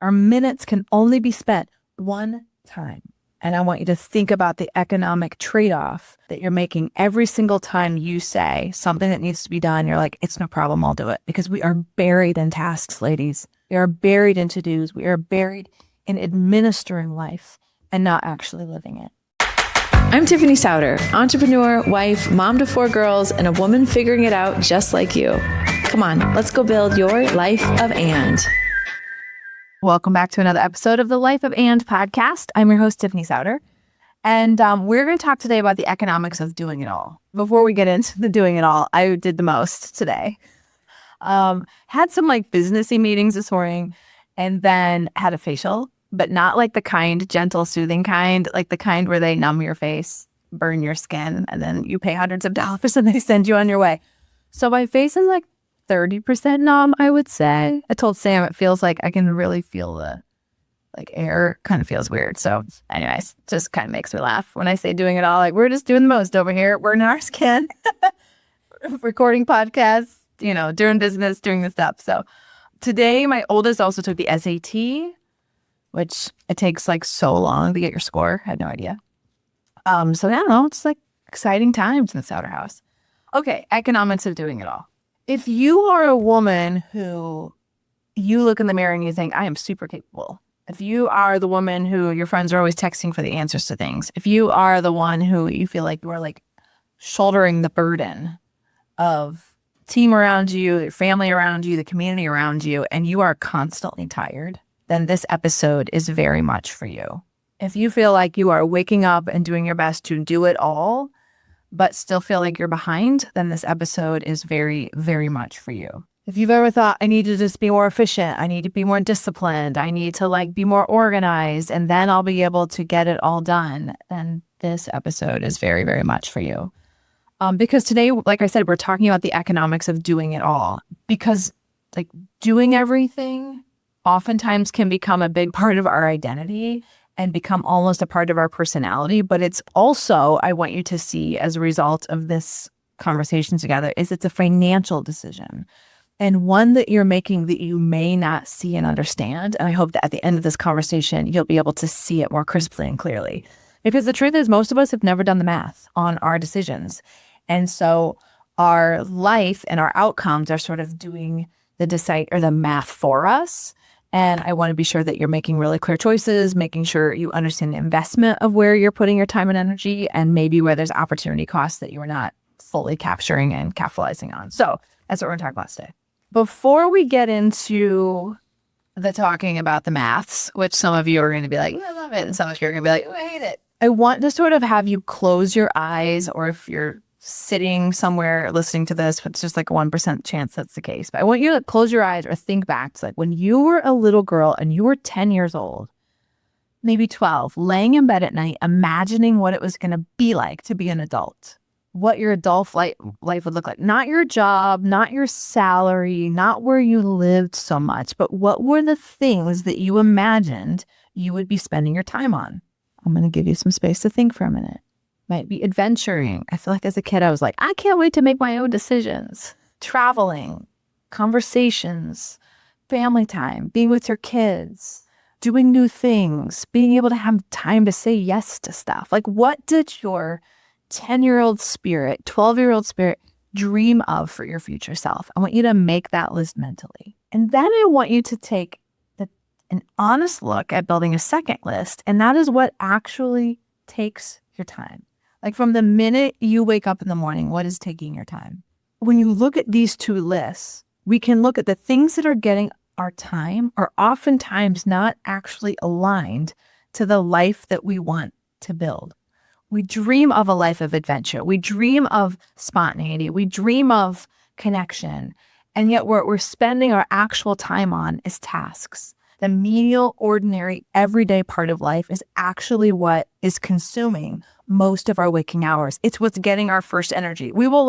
Our minutes can only be spent one time. And I want you to think about the economic trade-off that you're making every single time you say something that needs to be done. You're like, it's no problem, I'll do it. Because we are buried in tasks, ladies. We are buried in to-dos. We are buried in administering life and not actually living it. I'm Tiffany Souter, entrepreneur, wife, mom to 4 girls, and a woman figuring it out just like you. Come on, let's go build your life of and. Welcome back to another episode of the Life of And podcast. I'm your host, Tiffany Souter, and we're going to talk today about the economics of doing it all. Before we get into the doing it all, I did the most today. Had some businessy meetings this morning, and then had a facial, but not like the kind, gentle, soothing kind, like the kind where they numb your face, burn your skin, and then you pay hundreds of dollars and they send you on your way. So my face is 30% numb, I would say. I told Sam it feels like I can really feel the air. Kind of feels weird. So anyways, just kind of makes me laugh when I say doing it all. We're just doing the most over here. We're in our skin, recording podcasts, doing business, doing the stuff. So today, my oldest also took the SAT, which it takes so long to get your score. I had no idea. So I don't know. It's exciting times in the Souter house. Okay, economics of doing it all. If you are a woman who you look in the mirror and you think, I am super capable. If you are the woman who your friends are always texting for the answers to things. If you are the one who you feel like you are shouldering the burden of team around you, your family around you, the community around you, and you are constantly tired, then this episode is very much for you. If you feel like you are waking up and doing your best to do it all, but still feel like you're behind, then this episode is very, very much for you. If you've ever thought, I need to just be more efficient, I need to be more disciplined, I need to be more organized, and then I'll be able to get it all done, then this episode is very, very much for you. Because today, like I said, we're talking about the economics of doing it all. Because doing everything oftentimes can become a big part of our identity and become almost a part of our personality. But it's also, I want you to see as a result of this conversation together, is it's a financial decision and one that you're making that you may not see and understand. And I hope that at the end of this conversation, you'll be able to see it more crisply and clearly. Because the truth is, most of us have never done the math on our decisions. And so our life and our outcomes are sort of doing the math for us. And I want to be sure that you're making really clear choices, making sure you understand the investment of where you're putting your time and energy, and maybe where there's opportunity costs that you are not fully capturing and capitalizing on. So that's what we're going to talk about today. Before we get into the talking about the maths, which some of you are going to be like, I love it, and some of you are going to be like, I hate it. I want to sort of have you close your eyes, or if you're sitting somewhere listening to this, it's just a 1% chance that's the case. But I want you to close your eyes or think back to when you were a little girl and you were 10 years old, maybe 12, laying in bed at night, imagining what it was going to be like to be an adult, what your adult life would look like. Not your job, not your salary, not where you lived so much, but what were the things that you imagined you would be spending your time on? I'm going to give you some space to think for a minute. Might be adventuring. I feel like as a kid, I was like, I can't wait to make my own decisions. Traveling, conversations, family time, being with your kids, doing new things, being able to have time to say yes to stuff. What did your 10-year-old spirit, 12-year-old spirit dream of for your future self? I want you to make that list mentally. And then I want you to take an honest look at building a second list. And that is what actually takes your time. From the minute you wake up in the morning, what is taking your time? When you look at these two lists, we can look at the things that are getting our time are oftentimes not actually aligned to the life that we want to build. We dream of a life of adventure. We dream of spontaneity. We dream of connection. And yet what we're spending our actual time on is tasks. The menial, ordinary, everyday part of life is actually what is consuming most of our waking hours. It's what's getting our first energy. We will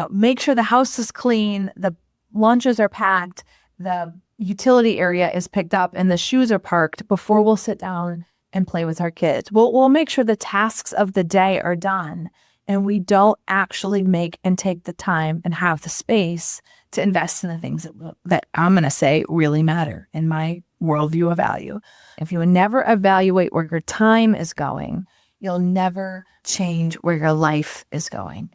make sure the house is clean, the lunches are packed, the utility area is picked up, and the shoes are parked before we'll sit down and play with our kids. We'll make sure the tasks of the day are done, and we don't actually make and take the time and have the space to invest in the things that I'm going to say really matter. In my worldview of value. If you never evaluate where your time is going, you'll never change where your life is going.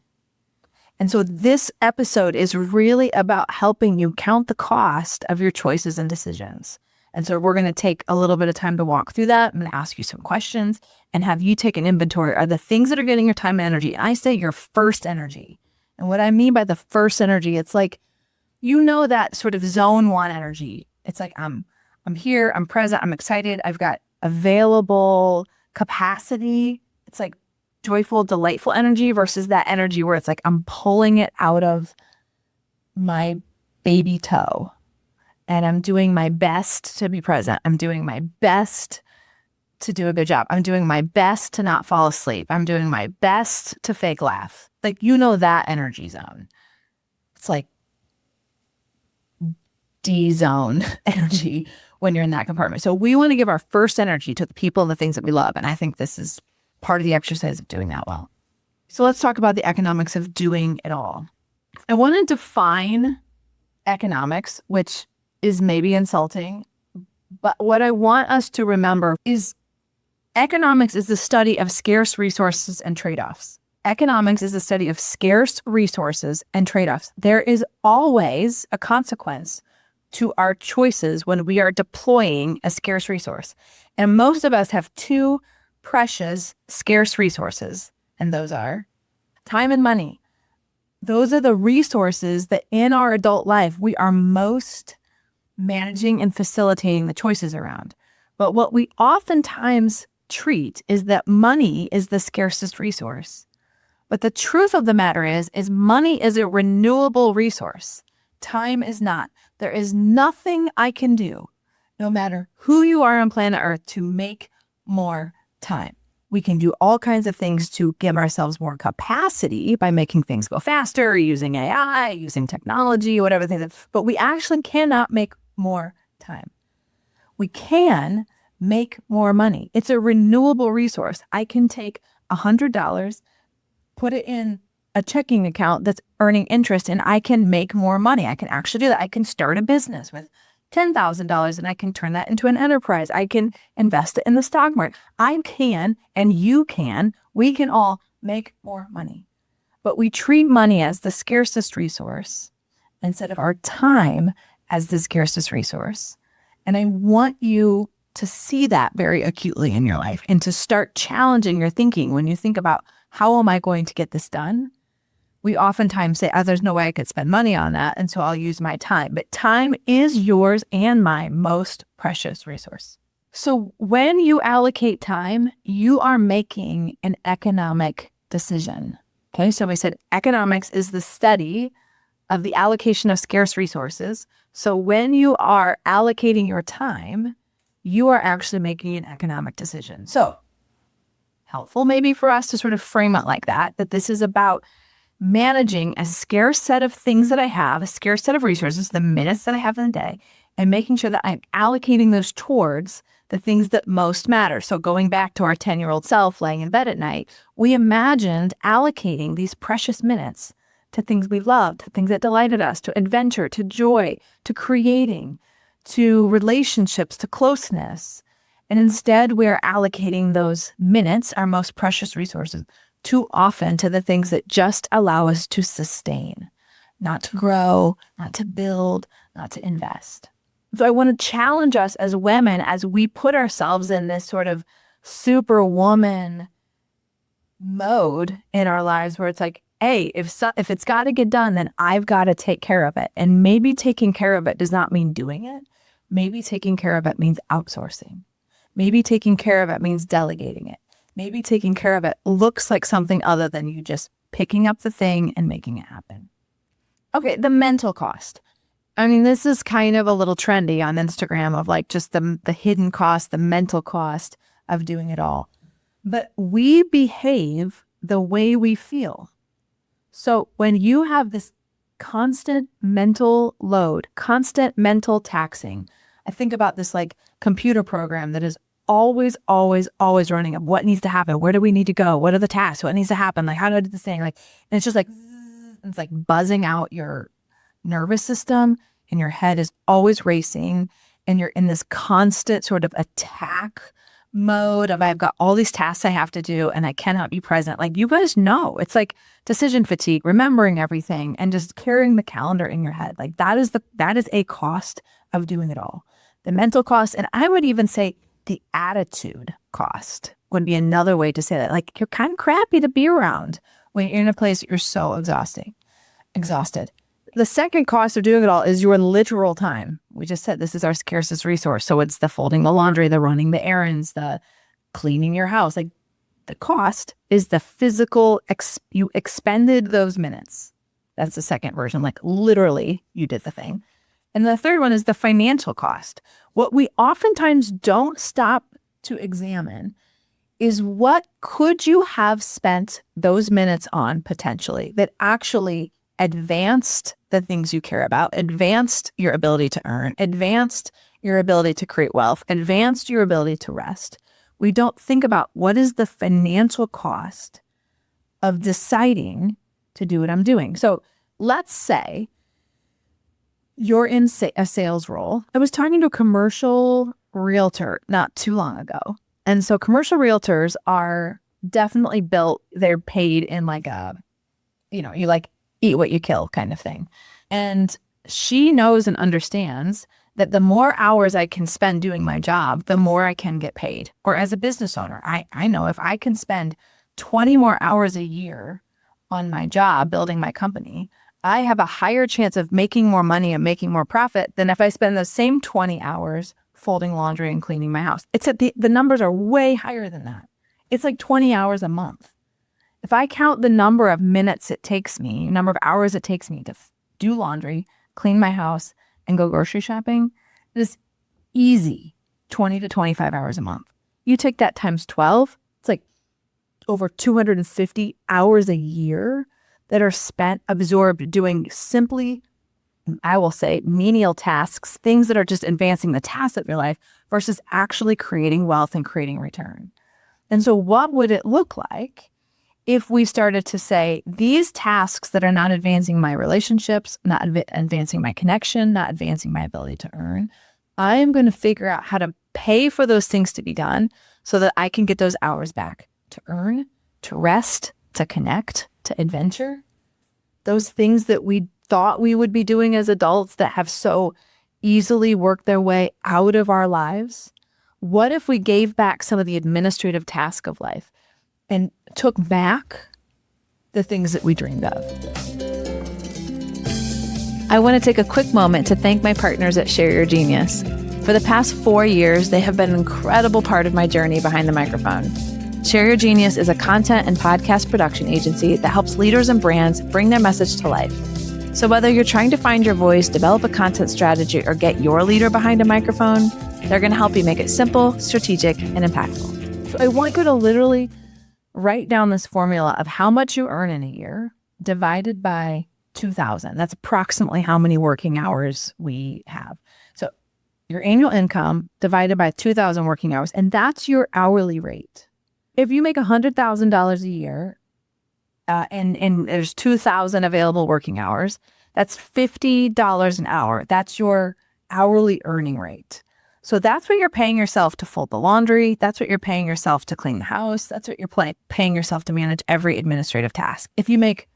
And so this episode is really about helping you count the cost of your choices and decisions. And so we're going to take a little bit of time to walk through that. I'm going to ask you some questions and have you take an inventory of the things that are getting your time and energy. And I say your first energy. And what I mean by the first energy, it's like, that sort of zone one energy. It's like, I'm here, I'm present, I'm excited, I've got available capacity. It's like joyful, delightful energy versus that energy where it's like, I'm pulling it out of my baby toe and I'm doing my best to be present. I'm doing my best to do a good job. I'm doing my best to not fall asleep. I'm doing my best to fake laugh. Like, that energy zone. It's like D zone energy when you're in that compartment. So we want to give our first energy to the people and the things that we love. And I think this is part of the exercise of doing that well. So let's talk about the economics of doing it all. I want to define economics, which is maybe insulting, but what I want us to remember is economics is the study of scarce resources and trade-offs. Economics is the study of scarce resources and trade-offs. There is always a consequence to our choices when we are deploying a scarce resource. And most of us have two precious scarce resources, and those are time and money. Those are the resources that in our adult life we are most managing and facilitating the choices around. But what we oftentimes treat is that money is the scarcest resource. But the truth of the matter is money is a renewable resource. Time is not. There is nothing I can do, no matter who you are on planet Earth, to make more time. We can do all kinds of things to give ourselves more capacity by making things go faster, using AI, using technology, whatever things, but we actually cannot make more time. We can make more money. It's a renewable resource. I can take $100, put it in a checking account that's earning interest, and I can make more money. I can actually do that. I can start a business with $10,000 and I can turn that into an enterprise. I can invest it in the stock market. I can, and you can, we can all make more money. But we treat money as the scarcest resource instead of our time as the scarcest resource. And I want you to see that very acutely in your life and to start challenging your thinking when you think about, how am I going to get this done? We oftentimes say, there's no way I could spend money on that, and so I'll use my time. But time is yours and my most precious resource. So when you allocate time, you are making an economic decision. Okay, so we said economics is the study of the allocation of scarce resources. So when you are allocating your time, you are actually making an economic decision. So helpful maybe for us to sort of frame it like that this is about managing a scarce set of things that I have, a scarce set of resources, the minutes that I have in the day, and making sure that I'm allocating those towards the things that most matter. So going back to our 10-year-old self laying in bed at night, we imagined allocating these precious minutes to things we loved, to things that delighted us, to adventure, to joy, to creating, to relationships, to closeness. And instead, we are allocating those minutes, our most precious resources, too often to the things that just allow us to sustain, not to grow, not to build, not to invest. So I want to challenge us as women as we put ourselves in this sort of superwoman mode in our lives where it's like, hey, if it's got to get done, then I've got to take care of it. And maybe taking care of it does not mean doing it. Maybe taking care of it means outsourcing. Maybe taking care of it means delegating it. Maybe taking care of it looks like something other than you just picking up the thing and making it happen. Okay, the mental cost. I mean, this is kind of a little trendy on Instagram of like just the hidden cost, the mental cost of doing it all. But we behave the way we feel. So when you have this constant mental load, constant mental taxing, I think about this like computer program that is always running up. What needs to happen? Where do we need to go? What are the tasks? What needs to happen? Like, how do I do this thing? Like, and it's just like, it's like buzzing out your nervous system and your head is always racing and you're in this constant sort of attack mode of I've got all these tasks I have to do and I cannot be present. Like you guys know, it's like decision fatigue, remembering everything and just carrying the calendar in your head. Like that is a cost of doing it all. The mental cost, and I would even say the attitude cost would be another way to say that. Like you're kind of crappy to be around when you're in a place that you're so exhausted. The second cost of doing it all is your literal time. We just said this is our scarcest resource. So it's the folding the laundry, the running the errands, the cleaning your house. Like the cost is the physical, you expended those minutes. That's the second version. Like literally you did the thing. And the third one is the financial cost. What we oftentimes don't stop to examine is what could you have spent those minutes on potentially that actually advanced the things you care about, advanced your ability to earn, advanced your ability to create wealth, advanced your ability to rest. We don't think about what is the financial cost of deciding to do what I'm doing. So let's say you're in a sales role. I was talking to a commercial realtor not too long ago. And so commercial realtors are definitely built, they're paid in like a, you like eat what you kill kind of thing. And she knows and understands that the more hours I can spend doing my job, the more I can get paid. Or as a business owner, I know if I can spend 20 more hours a year on my job building my company, I have a higher chance of making more money and making more profit than if I spend those same 20 hours folding laundry and cleaning my house. It's the numbers are way higher than that. It's like 20 hours a month. If I count the number of minutes it takes me, number of hours it takes me to do laundry, clean my house, and go grocery shopping, it is easy 20 to 25 hours a month. You take that times 12, it's like over 250 hours a year that are spent absorbed doing simply, I will say, menial tasks, things that are just advancing the tasks of your life versus actually creating wealth and creating return. And so what would it look like if we started to say, these tasks that are not advancing my relationships, not advancing my connection, not advancing my ability to earn, I am going to figure out how to pay for those things to be done so that I can get those hours back to earn, to rest, to connect, to adventure. Those things that we thought we would be doing as adults that have so easily worked their way out of our lives. What if we gave back some of the administrative tasks of life and took back the things that we dreamed of? I want to take a quick moment to thank my partners at Share Your Genius. For the past 4 years, they have been an incredible part of my journey behind the microphone. Share Your Genius is a content and podcast production agency that helps leaders and brands bring their message to life. So whether you're trying to find your voice, develop a content strategy, or get your leader behind a microphone, they're going to help you make it simple, strategic, and impactful. So I want you to literally write down this formula of how much you earn in a year divided by 2,000. That's approximately how many working hours we have. So your annual income divided by 2,000 working hours, and that's your hourly rate. If you make $100,000 a year and there's 2,000 available working hours, that's $50 an hour. That's your hourly earning rate. So that's what you're paying yourself to fold the laundry. That's what you're paying yourself to clean the house. That's what you're paying yourself to manage every administrative task. If you make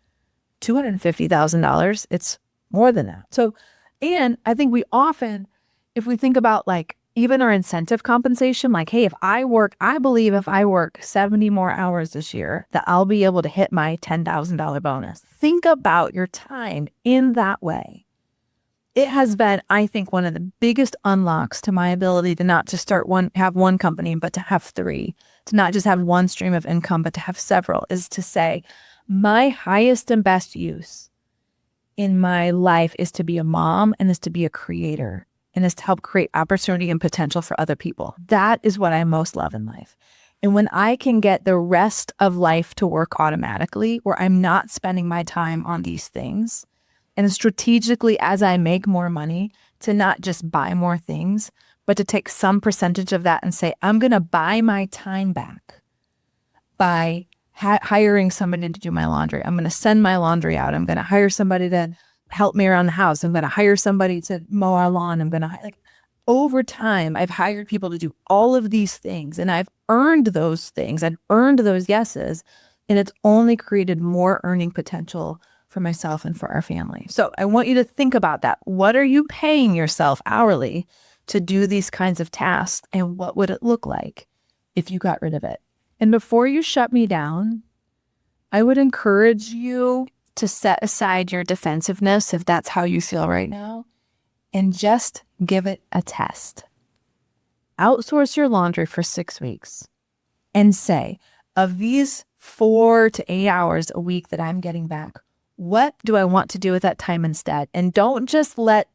$250,000, it's more than that. So, and I think we often, if we think about like even our incentive compensation, like, hey, I believe if I work 70 more hours this year, that I'll be able to hit my $10,000 bonus. Think about your time in that way. It has been, I think, one of the biggest unlocks to my ability to not just have one company, but to have three, to not just have one stream of income, but to have several, is to say, my highest and best use in my life is to be a mom and is to be a creator and is to help create opportunity and potential for other people. That is what I most love in life. And when I can get the rest of life to work automatically, where I'm not spending my time on these things, and strategically, as I make more money, to not just buy more things, but to take some percentage of that and say, I'm going to buy my time back by hiring somebody to do my laundry. I'm going to send my laundry out. I'm going to hire somebody to help me around the house. I'm going to hire somebody to mow our lawn. over time, I've hired people to do all of these things, and I've earned those things and earned those yeses, and it's only created more earning potential for myself and for our family. So I want you to think about that. What are you paying yourself hourly to do these kinds of tasks, and what would it look like if you got rid of it? And before you shut me down, I would encourage you to set aside your defensiveness if that's how you feel right now, and just give it a test. Outsource your laundry for 6 weeks and say, of these 4 to 8 hours a week that I'm getting back, what do I want to do with that time instead? And don't just let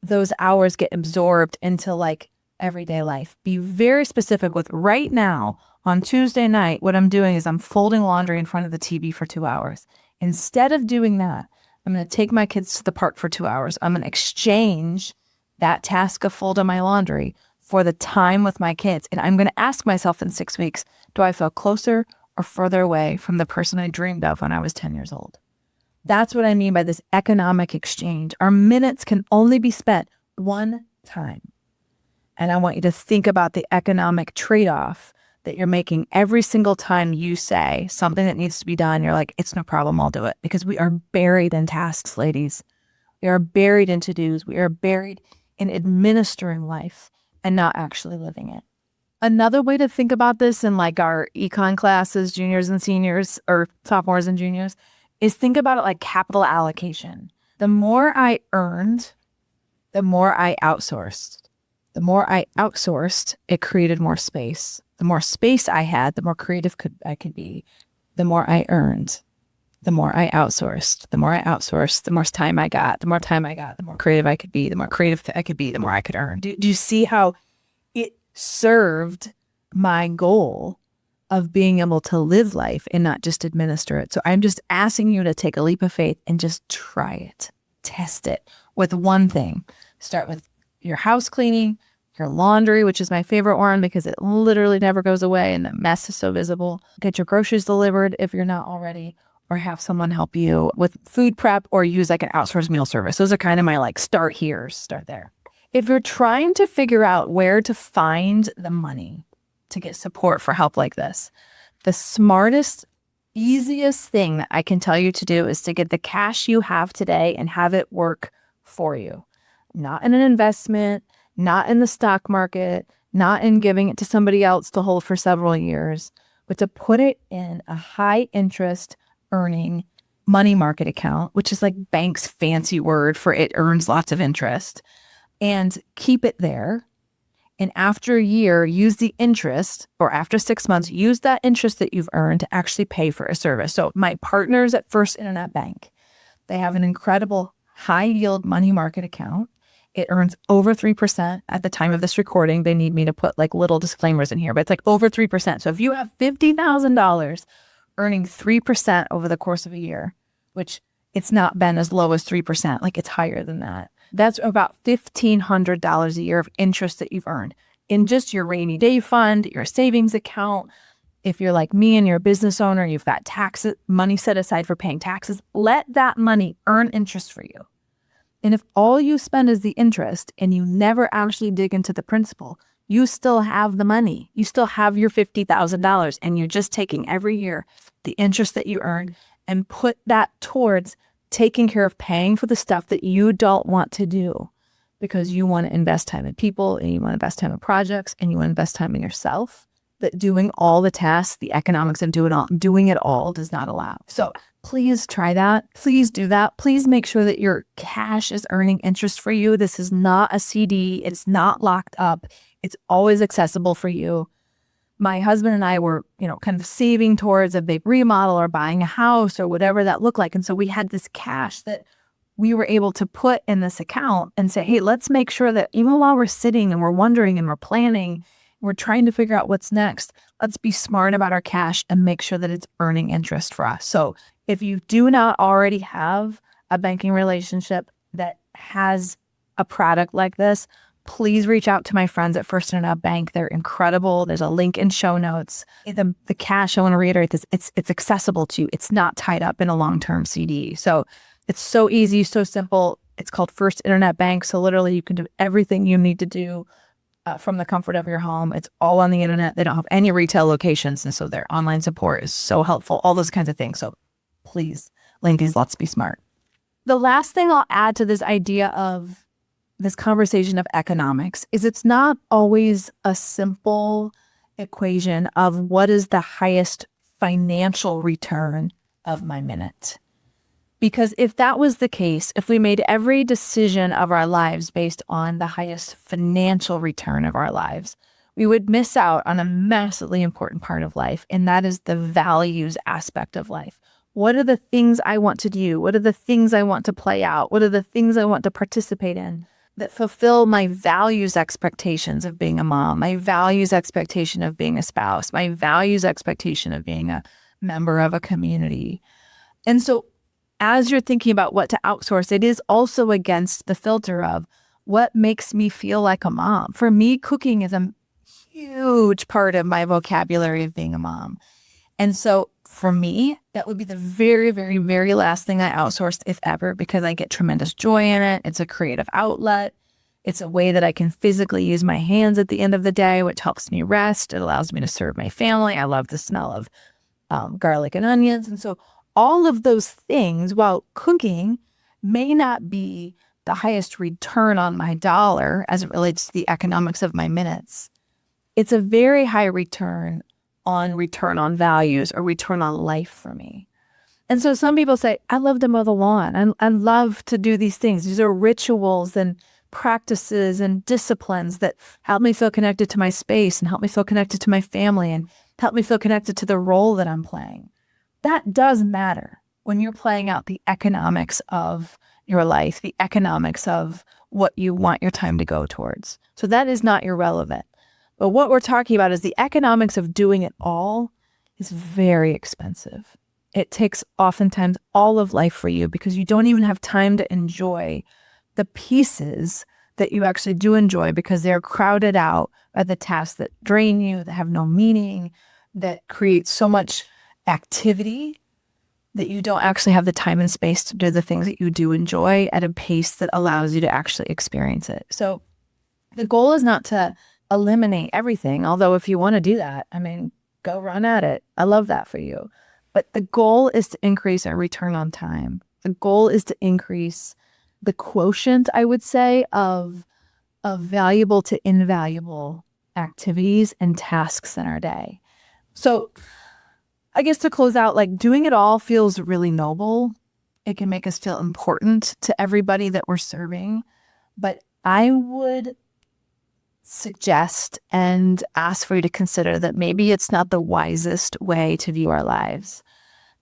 those hours get absorbed into like everyday life. Be very specific with right now on Tuesday night, what I'm doing is I'm folding laundry in front of the TV for 2 hours. Instead of doing that, I'm going to take my kids to the park for 2 hours. I'm going to exchange that task of folding my laundry for the time with my kids. And I'm going to ask myself in 6 weeks, do I feel closer or further away from the person I dreamed of when I was 10 years old? That's what I mean by this economic exchange. Our minutes can only be spent one time. And I want you to think about the economic trade-off that you're making every single time you say something that needs to be done. You're like, it's no problem, I'll do it. Because we are buried in tasks, ladies. We are buried in to-dos. We are buried in administering life and not actually living it. Another way to think about this in like our econ classes, juniors and seniors, or sophomores and juniors, is think about it like capital allocation. The more I earned, the more I outsourced. The more I outsourced, it created more space. The more space I had, the more creative I could be. The more I earned, the more I outsourced. The more I outsourced, the more time I got. The more time I got, the more creative I could be. The more creative I could be, the more I could earn. Do you see how it served my goal of being able to live life and not just administer it? So I'm just asking you to take a leap of faith and just try it. Test it with one thing. Start with your house cleaning, your laundry, which is my favorite one because it literally never goes away and the mess is so visible. Get your groceries delivered if you're not already, or have someone help you with food prep, or use like an outsourced meal service. Those are kind of my like start there. If you're trying to figure out where to find the money to get support for help like this, the smartest, easiest thing that I can tell you to do is to get the cash you have today and have it work for you. Not in an investment, not in the stock market, not in giving it to somebody else to hold for several years, but to put it in a high interest earning money market account, which is like bank's fancy word for it earns lots of interest, and keep it there. And after a year, use the interest, or after 6 months, use that interest that you've earned to actually pay for a service. So my partners at First Internet Bank, they have an incredible high yield money market account. It earns over 3% at the time of this recording. They need me to put like little disclaimers in here, but it's like over 3%. So if you have $50,000 earning 3% over the course of a year, which it's not been as low as 3%, like it's higher than that. That's about $1,500 a year of interest that you've earned in just your rainy day fund, your savings account. If you're like me and you're a business owner, you've got taxes, money set aside for paying taxes, let that money earn interest for you. And if all you spend is the interest and you never actually dig into the principal, you still have the money. You still have your $50,000, and you're just taking every year the interest that you earn and put that towards taking care of paying for the stuff that you don't want to do, because you want to invest time in people, and you want to invest time in projects, and you want to invest time in yourself. But doing all the tasks, the economics of doing it all does not allow. So please try that. Please do that. Please make sure that your cash is earning interest for you. This is not a CD. It's not locked up. It's always accessible for you. My husband and I were, kind of saving towards a big remodel or buying a house or whatever that looked like. And so we had this cash that we were able to put in this account and say, hey, let's make sure that even while we're sitting and we're wondering and we're planning, we're trying to figure out what's next, let's be smart about our cash and make sure that it's earning interest for us. So if you do not already have a banking relationship that has a product like this, please reach out to my friends at First Internet Bank. They're incredible. There's a link in show notes. The cash, I want to reiterate this, it's accessible to you. It's not tied up in a long-term CD. So it's so easy, so simple. It's called First Internet Bank. So literally you can do everything you need to do from the comfort of your home. It's all on the internet. They don't have any retail locations. And so their online support is so helpful, all those kinds of things. So please, ladies, let's be smart. The last thing I'll add to this idea of this conversation of economics is it's not always a simple equation of what is the highest financial return of my minute. Because if that was the case, if we made every decision of our lives based on the highest financial return of our lives, we would miss out on a massively important part of life, and that is the values aspect of life. What are the things I want to do? What are the things I want to play out? What are the things I want to participate in that fulfill my values expectations of being a mom, my values expectation of being a spouse, my values expectation of being a member of a community? And so as you're thinking about what to outsource, it is also against the filter of what makes me feel like a mom. For me, cooking is a huge part of my vocabulary of being a mom. And so for me, that would be the very, very, very last thing I outsourced, if ever, because I get tremendous joy in it. It's a creative outlet. It's a way that I can physically use my hands at the end of the day, which helps me rest. It allows me to serve my family. I love the smell of garlic and onions. And so all of those things, while cooking may not be the highest return on my dollar as it relates to the economics of my minutes, it's a very high return on values or return on life for me. And so some people say, I love to mow the lawn. I love to do these things. These are rituals and practices and disciplines that help me feel connected to my space and help me feel connected to my family and help me feel connected to the role that I'm playing. That does matter when you're playing out the economics of your life, the economics of what you want your time to go towards. So that is not irrelevant. But what we're talking about is the economics of doing it all is very expensive. It takes oftentimes all of life for you because you don't even have time to enjoy the pieces that you actually do enjoy because they're crowded out by the tasks that drain you, that have no meaning, that create so much activity that you don't actually have the time and space to do the things that you do enjoy at a pace that allows you to actually experience it. So the goal is not to eliminate everything, although if you want to do that, I mean, go run at it. I love that for you. But the goal is to increase our return on time. The goal is to increase the quotient, I would say, of valuable to invaluable activities and tasks in our day. So I guess to close out, like doing it all feels really noble. It can make us feel important to everybody that we're serving. But I would suggest and ask for you to consider that maybe it's not the wisest way to view our lives.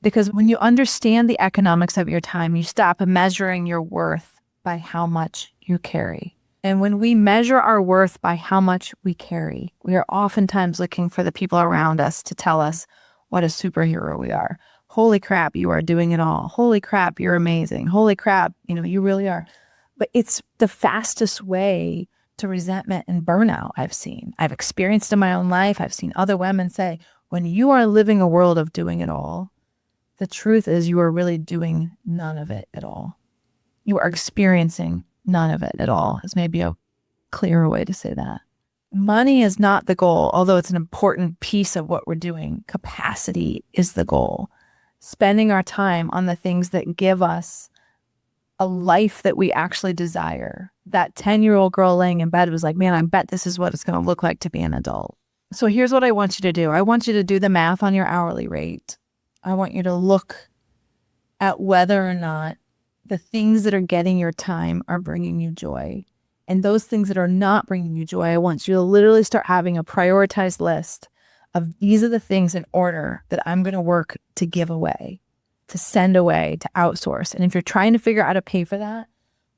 Because when you understand the economics of your time, you stop measuring your worth by how much you carry. And when we measure our worth by how much we carry, we are oftentimes looking for the people around us to tell us what a superhero we are. Holy crap, you are doing it all. Holy crap, you're amazing. Holy crap, you really are. But it's the fastest way to resentment and burnout I've seen. I've experienced in my own life. I've seen other women say, when you are living a world of doing it all, the truth is you are really doing none of it at all. You are experiencing none of it at all, is maybe a clearer way to say that. Money is not the goal, although it's an important piece of what we're doing. Capacity is the goal. Spending our time on the things that give us a life that we actually desire. That 10-year-old girl laying in bed was like, man, I bet this is what it's going to look like to be an adult. So here's what I want you to do. I want you to do the math on your hourly rate. I want you to look at whether or not the things that are getting your time are bringing you joy. And those things that are not bringing you joy, I want you to literally start having a prioritized list of these are the things in order that I'm going to work to give away, to send away, to outsource. And if you're trying to figure out how to pay for that,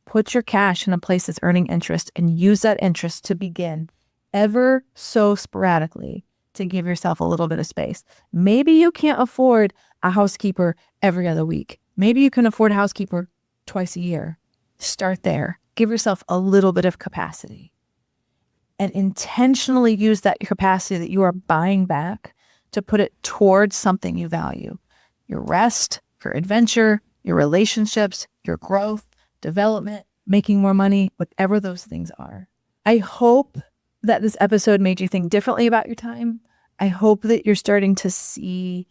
put your cash in a place that's earning interest and use that interest to begin ever so sporadically to give yourself a little bit of space. Maybe you can't afford a housekeeper every other week. Maybe you can afford a housekeeper twice a year. Start there. Give yourself a little bit of capacity and intentionally use that capacity that you are buying back to put it towards something you value. Your rest, your adventure, your relationships, your growth. development, making more money, whatever those things are. I hope that this episode made you think differently about your time. I hope that you're starting to see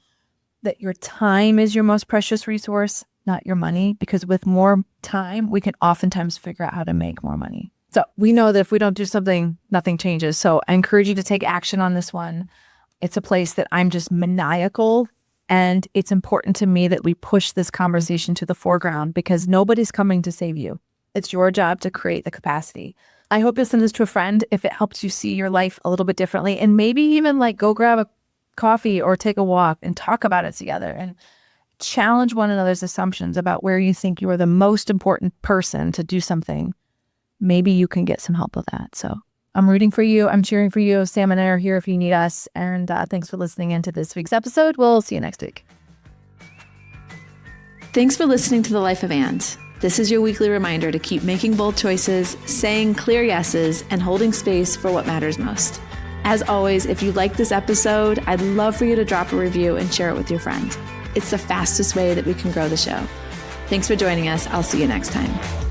that your time is your most precious resource, not your money, because with more time, we can oftentimes figure out how to make more money. So we know that if we don't do something, nothing changes. So I encourage you to take action on this one. It's a place that I'm just maniacal, and it's important to me that we push this conversation to the foreground because nobody's coming to save you. It's your job to create the capacity. I hope you'll send this to a friend if it helps you see your life a little bit differently, and maybe even like go grab a coffee or take a walk and talk about it together and challenge one another's assumptions about where you think you are the most important person to do something. Maybe you can get some help with that. So I'm rooting for you. I'm cheering for you. Sam and I are here if you need us. And thanks for listening into this week's episode. We'll see you next week. Thanks for listening to The Life of And. This is your weekly reminder to keep making bold choices, saying clear yeses, and holding space for what matters most. As always, if you like this episode, I'd love for you to drop a review and share it with your friend. It's the fastest way that we can grow the show. Thanks for joining us. I'll see you next time.